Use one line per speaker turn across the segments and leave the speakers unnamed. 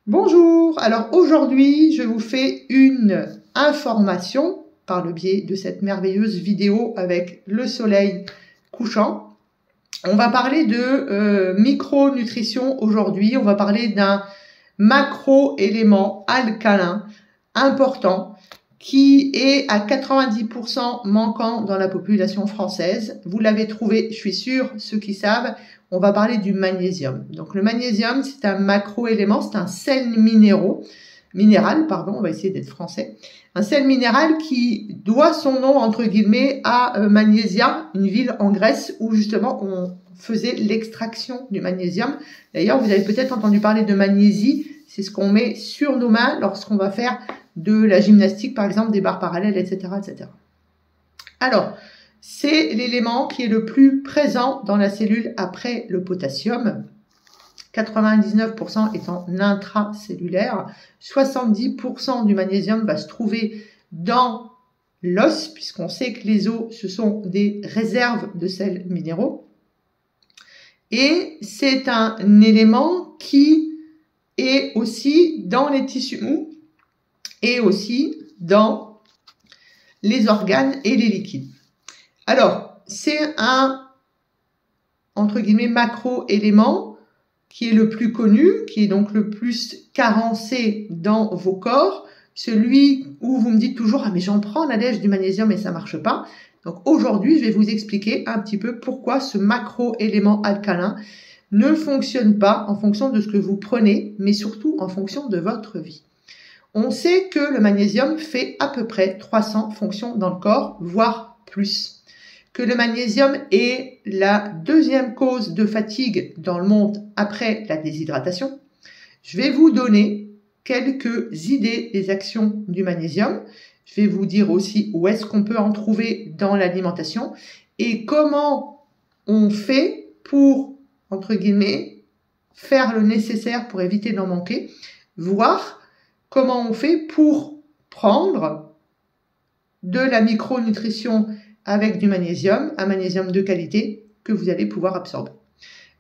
Bonjour, alors aujourd'hui je vous fais une information par le biais de cette merveilleuse vidéo avec le soleil couchant. On va parler de micronutrition aujourd'hui, on va parler d'un macro-élément alcalin important qui est à 90% manquant dans la population française. Vous l'avez trouvé, je suis sûre, ceux qui savent, on va parler du magnésium. Donc le magnésium, c'est un macro-élément, c'est un sel minéral, on va essayer d'être français. Un sel minéral qui doit son nom, entre guillemets, à Magnésia, une ville en Grèce où justement on faisait l'extraction du magnésium. D'ailleurs, vous avez peut-être entendu parler de magnésie, c'est ce qu'on met sur nos mains lorsqu'on va faire de la gymnastique, par exemple, des barres parallèles, etc., etc. Alors, c'est l'élément qui est le plus présent dans la cellule après le potassium. 99% étant intracellulaire. 70% du magnésium va se trouver dans l'os, puisqu'on sait que les os, ce sont des réserves de sels minéraux. Et c'est un élément qui est aussi dans les tissus mous et aussi dans les organes et les liquides. Alors, c'est un, entre guillemets, macro-élément qui est le plus connu, qui est donc le plus carencé dans vos corps, celui où vous me dites toujours « Ah mais j'en prends la lèche du magnésium et ça marche pas ». Donc aujourd'hui, je vais vous expliquer un petit peu pourquoi ce macro-élément alcalin ne fonctionne pas en fonction de ce que vous prenez, mais surtout en fonction de votre vie. On sait que le magnésium fait à peu près 300 fonctions dans le corps, voire plus. Que le magnésium est la deuxième cause de fatigue dans le monde après la déshydratation. Je vais vous donner quelques idées des actions du magnésium. Je vais vous dire aussi où est-ce qu'on peut en trouver dans l'alimentation et comment on fait pour, entre guillemets, faire le nécessaire pour éviter d'en manquer, voire comment on fait pour prendre de la micronutrition avec du magnésium, un magnésium de qualité que vous allez pouvoir absorber.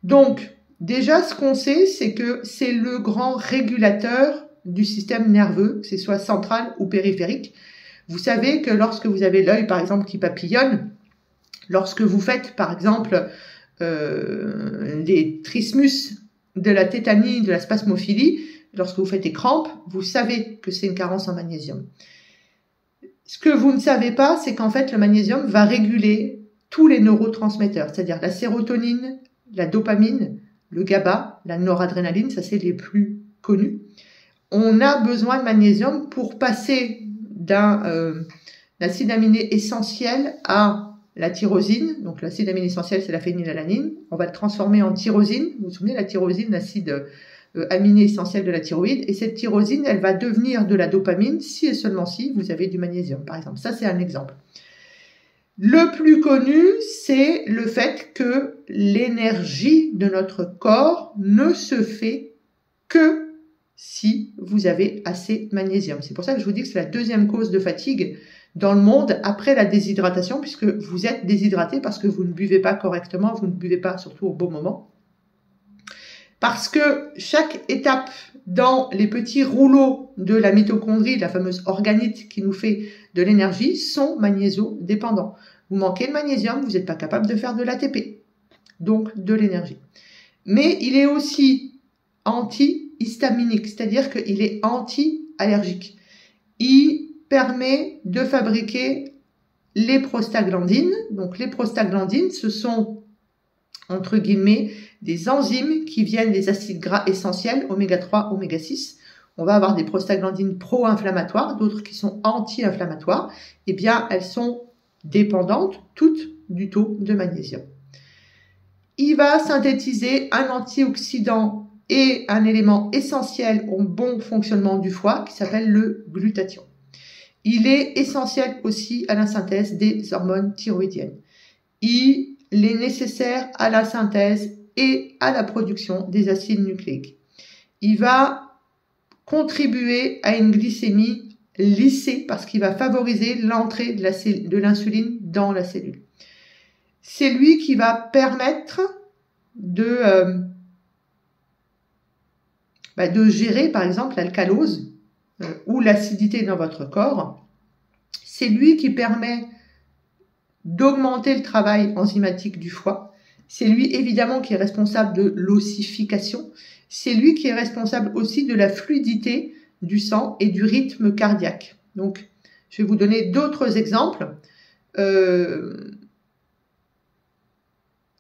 Donc, déjà, ce qu'on sait, c'est que c'est le grand régulateur du système nerveux, que ce soit central ou périphérique. Vous savez que lorsque vous avez l'œil, par exemple, qui papillonne, lorsque vous faites, par exemple, des trismus, de la tétanie, de la spasmophilie, lorsque vous faites des crampes, vous savez que c'est une carence en magnésium. Ce que vous ne savez pas, c'est qu'en fait, le magnésium va réguler tous les neurotransmetteurs, c'est-à-dire la sérotonine, la dopamine, le GABA, la noradrénaline, ça c'est les plus connus. On a besoin de magnésium pour passer d'un acide aminé essentiel à la tyrosine. Donc l'acide aminé essentiel, c'est la phénylalanine. On va le transformer en tyrosine. Vous vous souvenez, la tyrosine, l'acide aminé essentiel de la thyroïde, et cette tyrosine, elle va devenir de la dopamine si et seulement si vous avez du magnésium, par exemple. Ça, c'est un exemple. Le plus connu, c'est le fait que l'énergie de notre corps ne se fait que si vous avez assez de magnésium. C'est pour ça que je vous dis que c'est la deuxième cause de fatigue dans le monde après la déshydratation, puisque vous êtes déshydraté parce que vous ne buvez pas correctement, vous ne buvez pas surtout au bon moment. Parce que chaque étape dans les petits rouleaux de la mitochondrie, la fameuse organite qui nous fait de l'énergie, sont magnéso-dépendants. Vous manquez de magnésium, vous n'êtes pas capable de faire de l'ATP, donc de l'énergie. Mais il est aussi antihistaminique, c'est-à-dire qu'il est anti-allergique. Il permet de fabriquer les prostaglandines. Donc les prostaglandines, ce sont, entre guillemets, des enzymes qui viennent des acides gras essentiels, oméga 3, oméga 6. On va avoir des prostaglandines pro-inflammatoires, d'autres qui sont anti-inflammatoires. Eh bien, elles sont dépendantes toutes du taux de magnésium. Il va synthétiser un antioxydant et un élément essentiel au bon fonctionnement du foie qui s'appelle le glutathion. Il est essentiel aussi à la synthèse des hormones thyroïdiennes. Il est nécessaire à la synthèse et à la production des acides nucléiques. Il va contribuer à une glycémie lissée parce qu'il va favoriser l'entrée de l'insuline dans la cellule. C'est lui qui va permettre de de gérer par exemple l'alcalose ou l'acidité dans votre corps. C'est lui qui permet d'augmenter le travail enzymatique du foie. C'est lui évidemment qui est responsable de l'ossification. C'est lui qui est responsable aussi de la fluidité du sang et du rythme cardiaque. Donc, je vais vous donner d'autres exemples.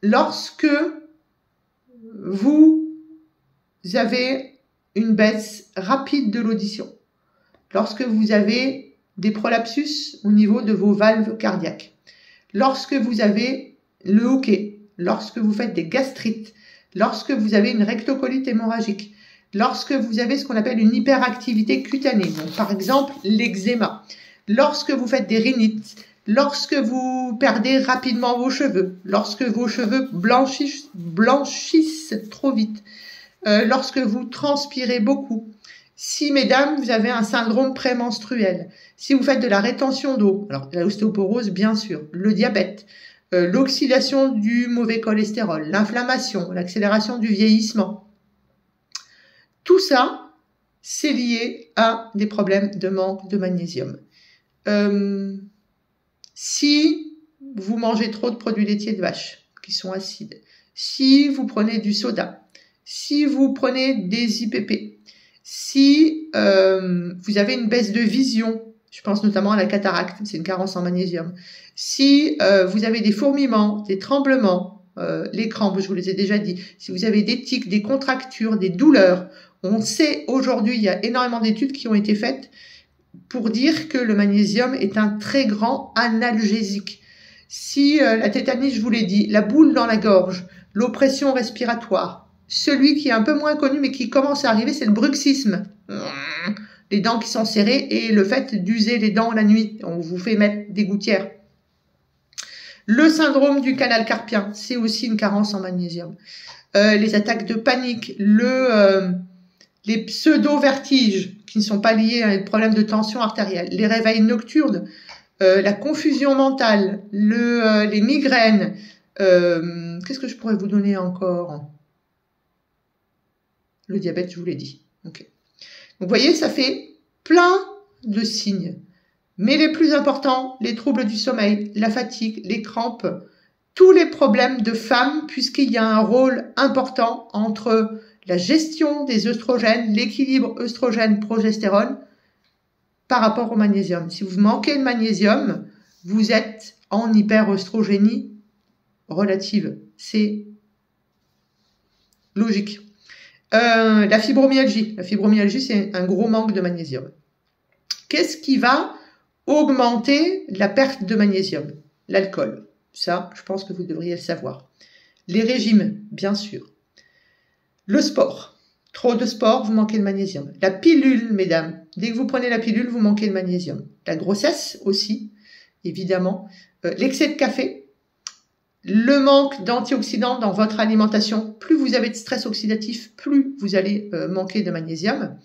Lorsque vous avez une baisse rapide de l'audition, lorsque vous avez des prolapsus au niveau de vos valves cardiaques, lorsque vous avez le hoquet, lorsque vous faites des gastrites, lorsque vous avez une rectocolite hémorragique, lorsque vous avez ce qu'on appelle une hyperactivité cutanée, donc par exemple l'eczéma, lorsque vous faites des rhinites, lorsque vous perdez rapidement vos cheveux, lorsque vos cheveux blanchissent trop vite, lorsque vous transpirez beaucoup, si, mesdames, vous avez un syndrome prémenstruel, si vous faites de la rétention d'eau, alors l'ostéoporose, bien sûr, le diabète, l'oxydation du mauvais cholestérol, l'inflammation, l'accélération du vieillissement, tout ça, c'est lié à des problèmes de manque de magnésium. Si vous mangez trop de produits laitiers de vache qui sont acides, si vous prenez du soda, si vous prenez des IPP, si vous avez une baisse de vision, je pense notamment à la cataracte, c'est une carence en magnésium, si vous avez des fourmillements, des tremblements, les crampes, je vous les ai déjà dit, si vous avez des tics, des contractures, des douleurs, on sait aujourd'hui, il y a énormément d'études qui ont été faites pour dire que le magnésium est un très grand analgésique. Si la tétanie, je vous l'ai dit, la boule dans la gorge, l'oppression respiratoire, celui qui est un peu moins connu mais qui commence à arriver, c'est le bruxisme. Les dents qui sont serrées et le fait d'user les dents la nuit. On vous fait mettre des gouttières. Le syndrome du canal carpien, c'est aussi une carence en magnésium. Les attaques de panique, les pseudo-vertiges qui ne sont pas liés à un problème de tension artérielle, les réveils nocturnes, la confusion mentale, les migraines. Qu'est-ce que je pourrais vous donner encore ? Le diabète, je vous l'ai dit. Okay. Donc, vous voyez, ça fait plein de signes. Mais les plus importants, les troubles du sommeil, la fatigue, les crampes, tous les problèmes de femmes, puisqu'il y a un rôle important entre la gestion des œstrogènes, l'équilibre œstrogène-progestérone par rapport au magnésium. Si vous manquez de magnésium, vous êtes en hyperœstrogénie relative. C'est logique. La fibromyalgie. La fibromyalgie, c'est un gros manque de magnésium. Qu'est-ce qui va augmenter la perte de magnésium? L'alcool. Ça, je pense que vous devriez le savoir. Les régimes, bien sûr. Le sport. Trop de sport, vous manquez de magnésium. La pilule, mesdames. Dès que vous prenez la pilule, vous manquez de magnésium. La grossesse aussi, évidemment. L'excès de café. Le manque d'antioxydants dans votre alimentation, plus vous avez de stress oxydatif, plus vous allez manquer de magnésium.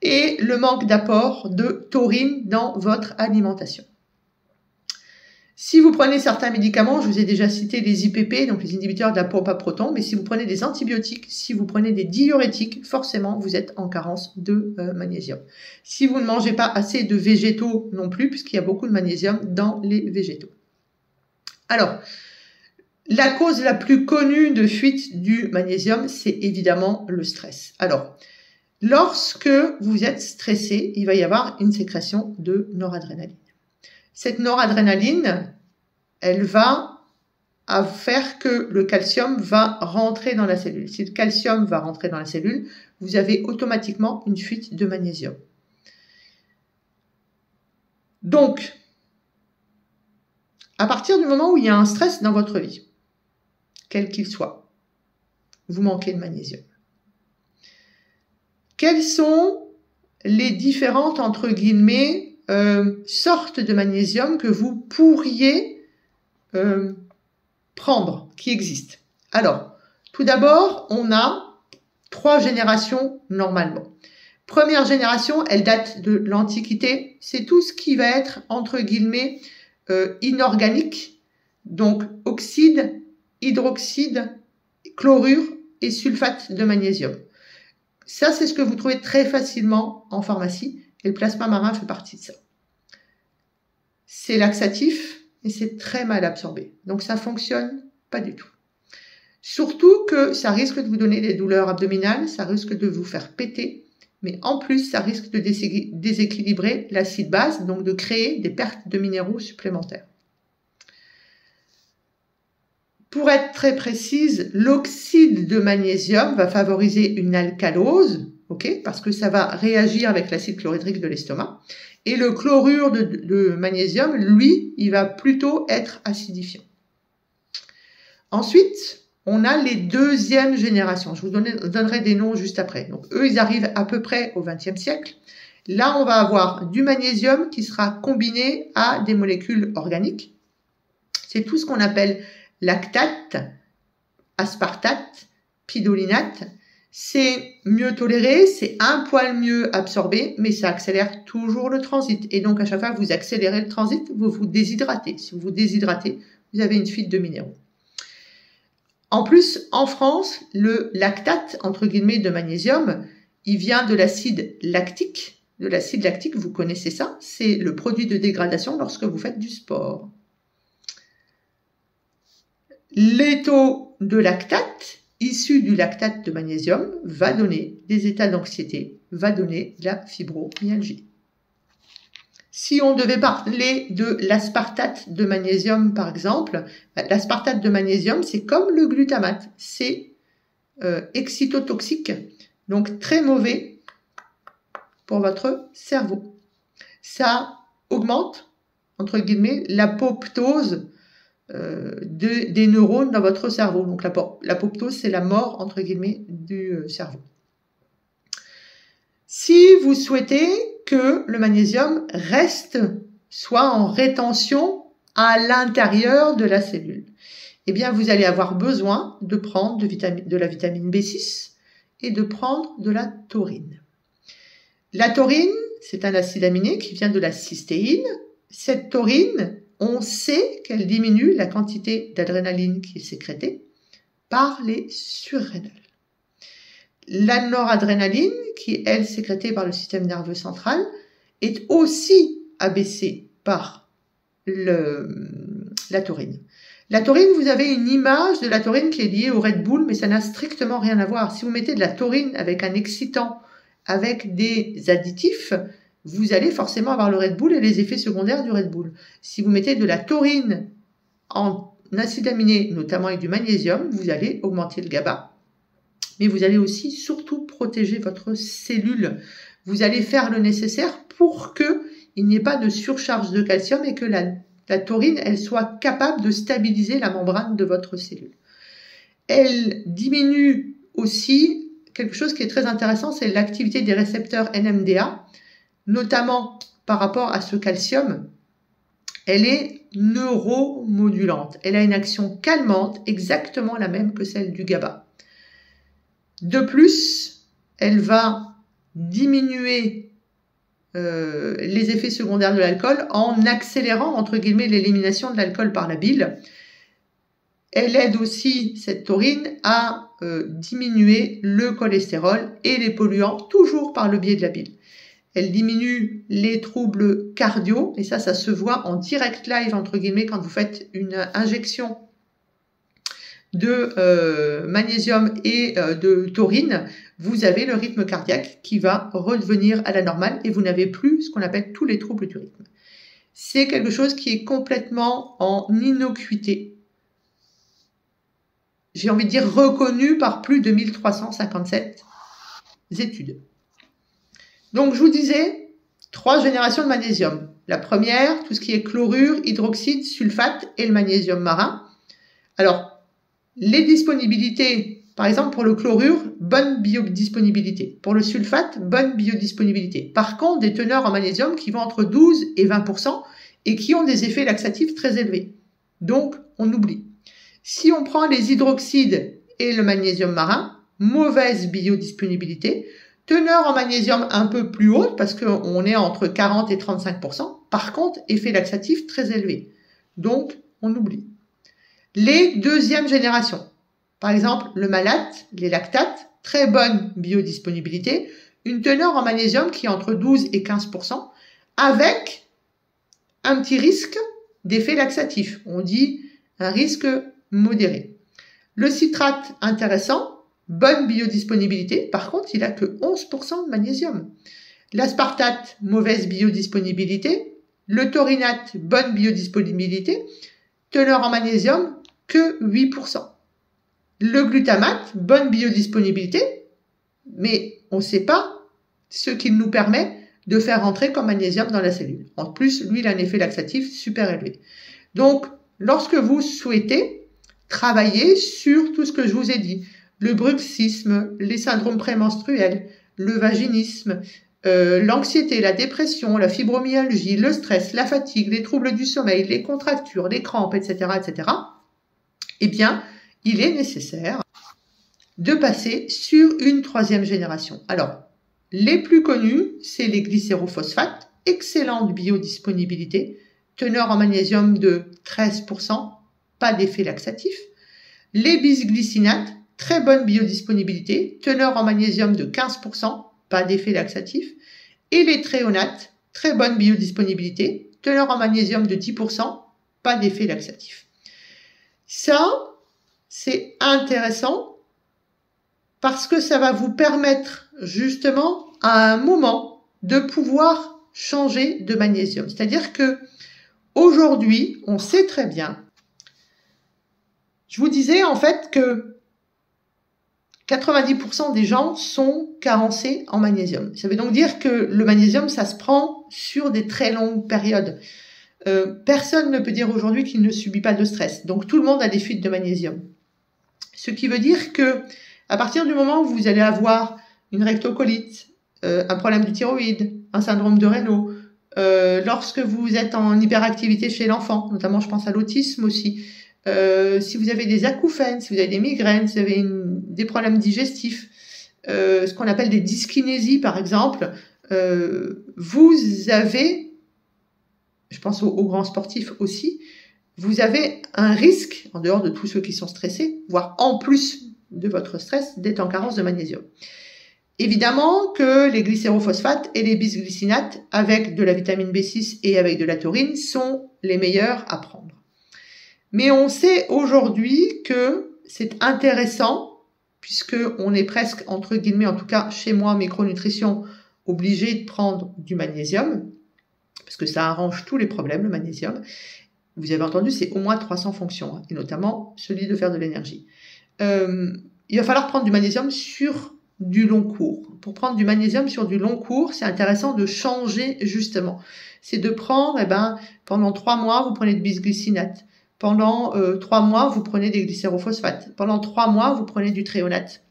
Et le manque d'apport de taurine dans votre alimentation. Si vous prenez certains médicaments, je vous ai déjà cité les IPP, donc les inhibiteurs de la pompe à protons, mais si vous prenez des antibiotiques, si vous prenez des diurétiques, forcément vous êtes en carence de magnésium. Si vous ne mangez pas assez de végétaux non plus, puisqu'il y a beaucoup de magnésium dans les végétaux. Alors, la cause la plus connue de fuite du magnésium, c'est évidemment le stress. Alors, lorsque vous êtes stressé, il va y avoir une sécrétion de noradrénaline. Cette noradrénaline, elle va faire que le calcium va rentrer dans la cellule. Si le calcium va rentrer dans la cellule, vous avez automatiquement une fuite de magnésium. Donc, à partir du moment où il y a un stress dans votre vie, quel qu'il soit, vous manquez de magnésium. Quelles sont les différentes, entre guillemets, sortes de magnésium que vous pourriez prendre, qui existent? Alors, tout d'abord, on a 3 générations normalement. Première génération, elle date de l'Antiquité. C'est tout ce qui va être, entre guillemets, inorganique, donc oxyde, hydroxyde, chlorure et sulfate de magnésium. Ça, c'est ce que vous trouvez très facilement en pharmacie et le plasma marin fait partie de ça. C'est laxatif et c'est très mal absorbé. Donc, ça fonctionne pas du tout. Surtout que ça risque de vous donner des douleurs abdominales, ça risque de vous faire péter, mais en plus, ça risque de déséquilibrer l'acide base, donc de créer des pertes de minéraux supplémentaires. Pour être très précise, l'oxyde de magnésium va favoriser une alcalose, okay, parce que ça va réagir avec l'acide chlorhydrique de l'estomac. Et le chlorure de magnésium, lui, il va plutôt être acidifiant. Ensuite, on a les deuxièmes générations. Je vous donnerai des noms juste après. Donc, eux, ils arrivent à peu près au XXe siècle. Là, on va avoir du magnésium qui sera combiné à des molécules organiques. C'est tout ce qu'on appelle lactate, aspartate, pidolinate. C'est mieux toléré, c'est un poil mieux absorbé, mais ça accélère toujours le transit. Et donc, à chaque fois que vous accélérez le transit, vous vous déshydratez. Si vous vous déshydratez, vous avez une fuite de minéraux. En plus, en France, le lactate, entre guillemets, de magnésium, il vient de l'acide lactique. De l'acide lactique, vous connaissez ça, c'est le produit de dégradation lorsque vous faites du sport. Les taux de lactate, issus du lactate de magnésium, va donner des états d'anxiété, va donner de la fibromyalgie. Si on devait parler de l'aspartate de magnésium, par exemple, l'aspartate de magnésium, c'est comme le glutamate, c'est excitotoxique, donc très mauvais pour votre cerveau. Ça augmente, entre guillemets, l'apoptose des neurones dans votre cerveau. Donc l'apoptose, c'est la mort, entre guillemets, du cerveau. Si vous souhaitez que le magnésium soit en rétention à l'intérieur de la cellule, eh bien, vous allez avoir besoin de prendre de la vitamine B6 et de prendre de la taurine. La taurine, c'est un acide aminé qui vient de la cystéine. Cette taurine, on sait qu'elle diminue la quantité d'adrénaline qui est sécrétée par les surrénales. La noradrénaline, qui est, elle, sécrétée par le système nerveux central, est aussi abaissée par la taurine. La taurine, vous avez une image de la taurine qui est liée au Red Bull, mais ça n'a strictement rien à voir. Si vous mettez de la taurine avec un excitant, avec des additifs, vous allez forcément avoir le Red Bull et les effets secondaires du Red Bull. Si vous mettez de la taurine en acide aminé, notamment avec du magnésium, vous allez augmenter le GABA. Mais vous allez aussi surtout protéger votre cellule. Vous allez faire le nécessaire pour qu'il n'y ait pas de surcharge de calcium et que la taurine, elle soit capable de stabiliser la membrane de votre cellule. Elle diminue aussi quelque chose qui est très intéressant, c'est l'activité des récepteurs NMDA, notamment par rapport à ce calcium. Elle est neuromodulante. Elle a une action calmante, exactement la même que celle du GABA. De plus, elle va diminuer les effets secondaires de l'alcool en accélérant, entre guillemets, l'élimination de l'alcool par la bile. Elle aide aussi, cette taurine, à diminuer le cholestérol et les polluants, toujours par le biais de la bile. Elle diminue les troubles cardio, et ça se voit en direct live, entre guillemets, quand vous faites une injection de magnésium et de taurine, vous avez le rythme cardiaque qui va redevenir à la normale et vous n'avez plus ce qu'on appelle tous les troubles du rythme. C'est quelque chose qui est complètement en innocuité. J'ai envie de dire reconnu par plus de 1357 études. Donc je vous disais, 3 générations de magnésium. La première, tout ce qui est chlorure, hydroxyde, sulfate et le magnésium marin. Alors, les disponibilités, par exemple pour le chlorure, bonne biodisponibilité. Pour le sulfate, bonne biodisponibilité. Par contre, des teneurs en magnésium qui vont entre 12 et 20% et qui ont des effets laxatifs très élevés. Donc, on oublie. Si on prend les hydroxydes et le magnésium marin, mauvaise biodisponibilité. Teneur en magnésium un peu plus haute parce qu'on est entre 40 et 35%. Par contre, effet laxatif très élevé. Donc, on oublie. Les deuxièmes générations. Par exemple, le malate, les lactates, très bonne biodisponibilité, une teneur en magnésium qui est entre 12 et 15%, avec un petit risque d'effet laxatif. On dit un risque modéré. Le citrate, intéressant, bonne biodisponibilité. Par contre, il n'a que 11% de magnésium. L'aspartate, mauvaise biodisponibilité. Le taurinate, bonne biodisponibilité. Teneur en magnésium, que 8%. Le glutamate, bonne biodisponibilité, mais on ne sait pas ce qu'il nous permet de faire rentrer comme magnésium dans la cellule. En plus, lui, il a un effet laxatif super élevé. Donc, lorsque vous souhaitez travailler sur tout ce que je vous ai dit, le bruxisme, les syndromes prémenstruels, le vaginisme, l'anxiété, la dépression, la fibromyalgie, le stress, la fatigue, les troubles du sommeil, les contractures, les crampes, etc., eh bien, il est nécessaire de passer sur une 3e génération. Alors, les plus connus, c'est les glycérophosphates, excellente biodisponibilité, teneur en magnésium de 13%, pas d'effet laxatif. Les bisglycinates, très bonne biodisponibilité, teneur en magnésium de 15%, pas d'effet laxatif. Et les thréonates, très bonne biodisponibilité, teneur en magnésium de 10%, pas d'effet laxatif. Ça, c'est intéressant parce que ça va vous permettre justement à un moment de pouvoir changer de magnésium. C'est-à-dire que aujourd'hui, on sait très bien, je vous disais en fait que 90% des gens sont carencés en magnésium. Ça veut donc dire que le magnésium, ça se prend sur des très longues périodes. Personne ne peut dire aujourd'hui qu'il ne subit pas de stress. Donc tout le monde a des fuites de magnésium. Ce qui veut dire que à partir du moment où vous allez avoir une rectocolite, un problème du thyroïde, un syndrome de Raynaud, lorsque vous êtes en hyperactivité chez l'enfant, notamment je pense à l'autisme aussi, si vous avez des acouphènes, si vous avez des migraines, si vous avez des problèmes digestifs, ce qu'on appelle des dyskinésies par exemple, vous avez, je pense aux grands sportifs aussi, vous avez un risque, en dehors de tous ceux qui sont stressés, voire en plus de votre stress, d'être en carence de magnésium. Évidemment que les glycérophosphates et les bisglycinates, avec de la vitamine B6 et avec de la taurine, sont les meilleurs à prendre. Mais on sait aujourd'hui que c'est intéressant, puisque on est presque, entre guillemets, en tout cas chez moi, micronutrition, obligé de prendre du magnésium, parce que ça arrange tous les problèmes, le magnésium. Vous avez entendu, c'est au moins 300 fonctions, et notamment celui de faire de l'énergie. Il va falloir prendre du magnésium sur du long cours. Pour prendre du magnésium sur du long cours, c'est intéressant de changer justement. C'est de prendre, pendant 3 mois, vous prenez du bisglycinate. Pendant 3 mois, vous prenez des glycérophosphates. Pendant 3 mois, vous prenez du thréonate.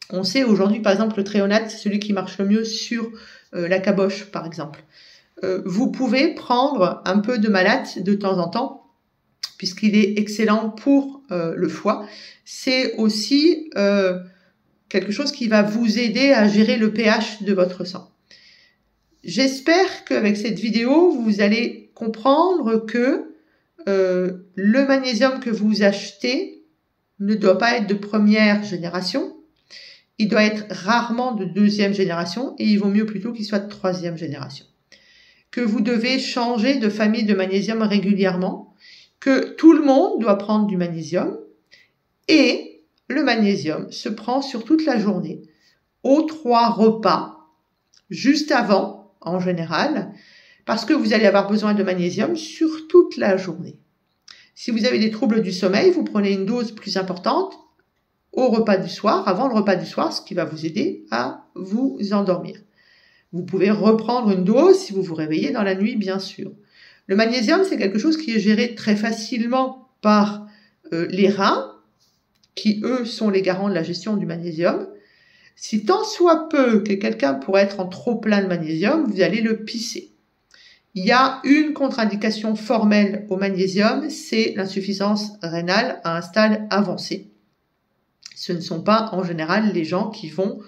On sait aujourd'hui, par exemple, le thréonate, c'est celui qui marche le mieux sur la caboche, par exemple. Vous pouvez prendre un peu de malate de temps en temps, puisqu'il est excellent pour le foie. C'est aussi quelque chose qui va vous aider à gérer le pH de votre sang. J'espère qu'avec cette vidéo, vous allez comprendre que le magnésium que vous achetez ne doit pas être de 1re génération. Il doit être rarement de 2e génération et il vaut mieux plutôt qu'il soit de 3e génération. Que vous devez changer de famille de magnésium régulièrement, que tout le monde doit prendre du magnésium et le magnésium se prend sur toute la journée, aux 3 repas, juste avant, en général, parce que vous allez avoir besoin de magnésium sur toute la journée. Si vous avez des troubles du sommeil, vous prenez une dose plus importante au repas du soir, avant le repas du soir, ce qui va vous aider à vous endormir. Vous pouvez reprendre une dose si vous vous réveillez dans la nuit, bien sûr. Le magnésium, c'est quelque chose qui est géré très facilement par les reins, qui, eux, sont les garants de la gestion du magnésium. Si tant soit peu que quelqu'un pourrait être en trop plein de magnésium, vous allez le pisser. Il y a une contre-indication formelle au magnésium, c'est l'insuffisance rénale à un stade avancé. Ce ne sont pas, en général, les gens qui vont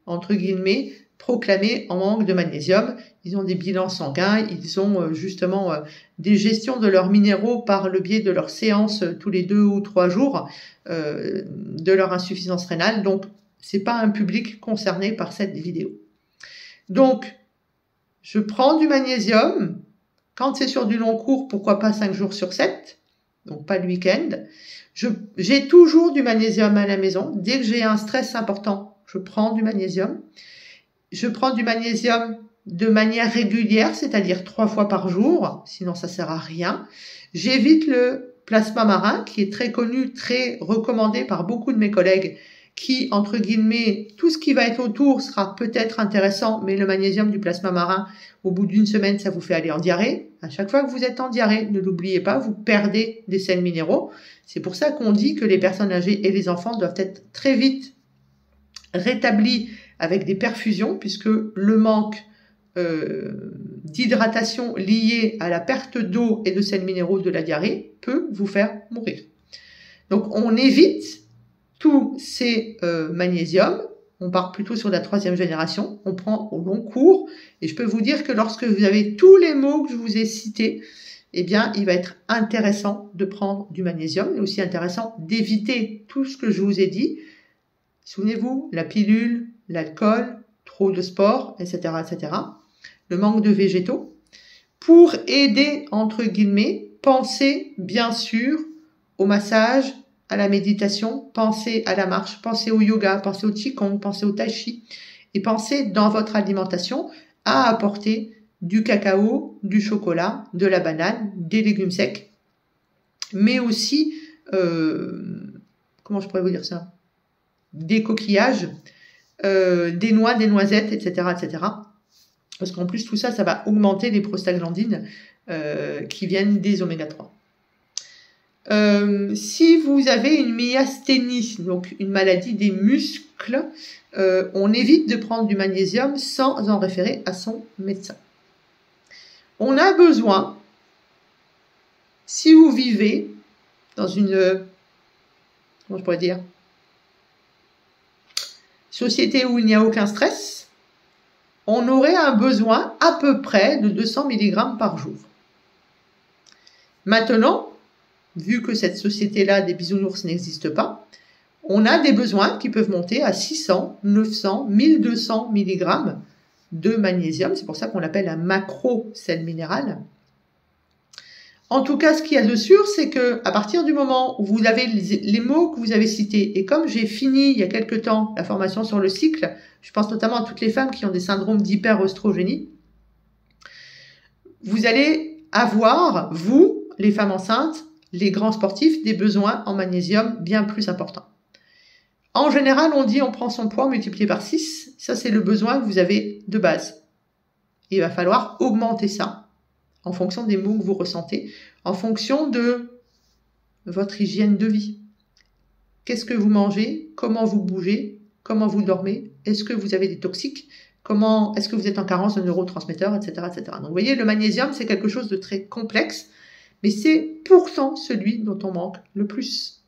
entre guillemets, proclamés en manque de magnésium. Ils ont des bilans sanguins, ils ont justement des gestions de leurs minéraux par le biais de leurs séances tous les 2 ou 3 jours de leur insuffisance rénale. Donc, c'est pas un public concerné par cette vidéo. Donc, je prends du magnésium. Quand c'est sur du long cours, pourquoi pas 5 jours sur 7, donc pas le week-end. J'ai toujours du magnésium à la maison. Dès que j'ai un stress important, je prends du magnésium. Je prends du magnésium de manière régulière, c'est-à-dire 3 fois par jour, sinon ça sert à rien. J'évite le plasma marin, qui est très connu, très recommandé par beaucoup de mes collègues, qui, entre guillemets, tout ce qui va être autour sera peut-être intéressant, mais le magnésium du plasma marin, au bout d'une semaine, ça vous fait aller en diarrhée. À chaque fois que vous êtes en diarrhée, ne l'oubliez pas, vous perdez des sels minéraux. C'est pour ça qu'on dit que les personnes âgées et les enfants doivent être très vite rétablis avec des perfusions, puisque le manque d'hydratation lié à la perte d'eau et de sels minéraux de la diarrhée peut vous faire mourir. Donc on évite tous ces magnésiums, on part plutôt sur la 3e génération, on prend au long cours, et je peux vous dire que lorsque vous avez tous les mots que je vous ai cités, eh bien, il va être intéressant de prendre du magnésium, mais aussi intéressant d'éviter tout ce que je vous ai dit. Souvenez-vous, la pilule, l'alcool, trop de sport, etc., etc., le manque de végétaux. Pour aider, entre guillemets, pensez bien sûr au massage, à la méditation, pensez à la marche, pensez au yoga, pensez au qigong, pensez au tai chi, et pensez dans votre alimentation à apporter du cacao, du chocolat, de la banane, des légumes secs, mais aussi, comment je pourrais vous dire ça, des coquillages, des noix, des noisettes, etc., etc. Parce qu'en plus, tout ça, ça va augmenter les prostaglandines qui viennent des oméga 3. Si vous avez une myasthénie, donc une maladie des muscles, on évite de prendre du magnésium sans en référer à son médecin. On a besoin, si vous vivez dans une, comment je pourrais dire, société où il n'y a aucun stress, on aurait un besoin à peu près de 200 mg par jour. Maintenant, vu que cette société-là des bisounours n'existe pas, on a des besoins qui peuvent monter à 600, 900, 1200 mg de magnésium. C'est pour ça qu'on l'appelle un macro-sel minéral. En tout cas, ce qu'il y a de sûr, c'est que à partir du moment où vous avez les mots que vous avez cités, et comme j'ai fini il y a quelque temps la formation sur le cycle, je pense notamment à toutes les femmes qui ont des syndromes d'hyperœstrogénie, vous allez avoir, vous, les femmes enceintes, les grands sportifs, des besoins en magnésium bien plus importants. En général, on dit on prend son poids multiplié par 6. Ça, c'est le besoin que vous avez de base. Il va falloir augmenter ça en fonction des maux que vous ressentez, en fonction de votre hygiène de vie. Qu'est-ce que vous mangez? Comment vous bougez? Comment vous dormez? Est-ce que vous avez des toxiques? Est-ce que vous êtes en carence de neurotransmetteurs, etc., etc. Donc, vous voyez, le magnésium, c'est quelque chose de très complexe, mais c'est pourtant celui dont on manque le plus.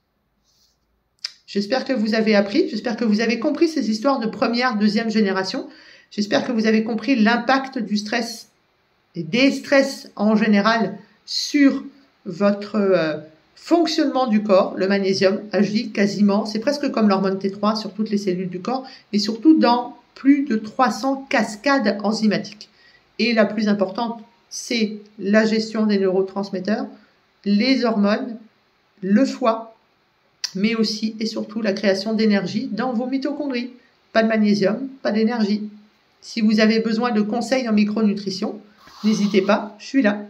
J'espère que vous avez appris, j'espère que vous avez compris ces histoires de 1re, 2e génération. J'espère que vous avez compris l'impact du stress et des stress en général sur votre fonctionnement du corps. Le magnésium agit quasiment, c'est presque comme l'hormone T3 sur toutes les cellules du corps, mais surtout dans plus de 300 cascades enzymatiques. Et la plus importante, c'est la gestion des neurotransmetteurs, les hormones, le foie, mais aussi et surtout la création d'énergie dans vos mitochondries. Pas de magnésium, pas d'énergie. Si vous avez besoin de conseils en micronutrition, n'hésitez pas, je suis là.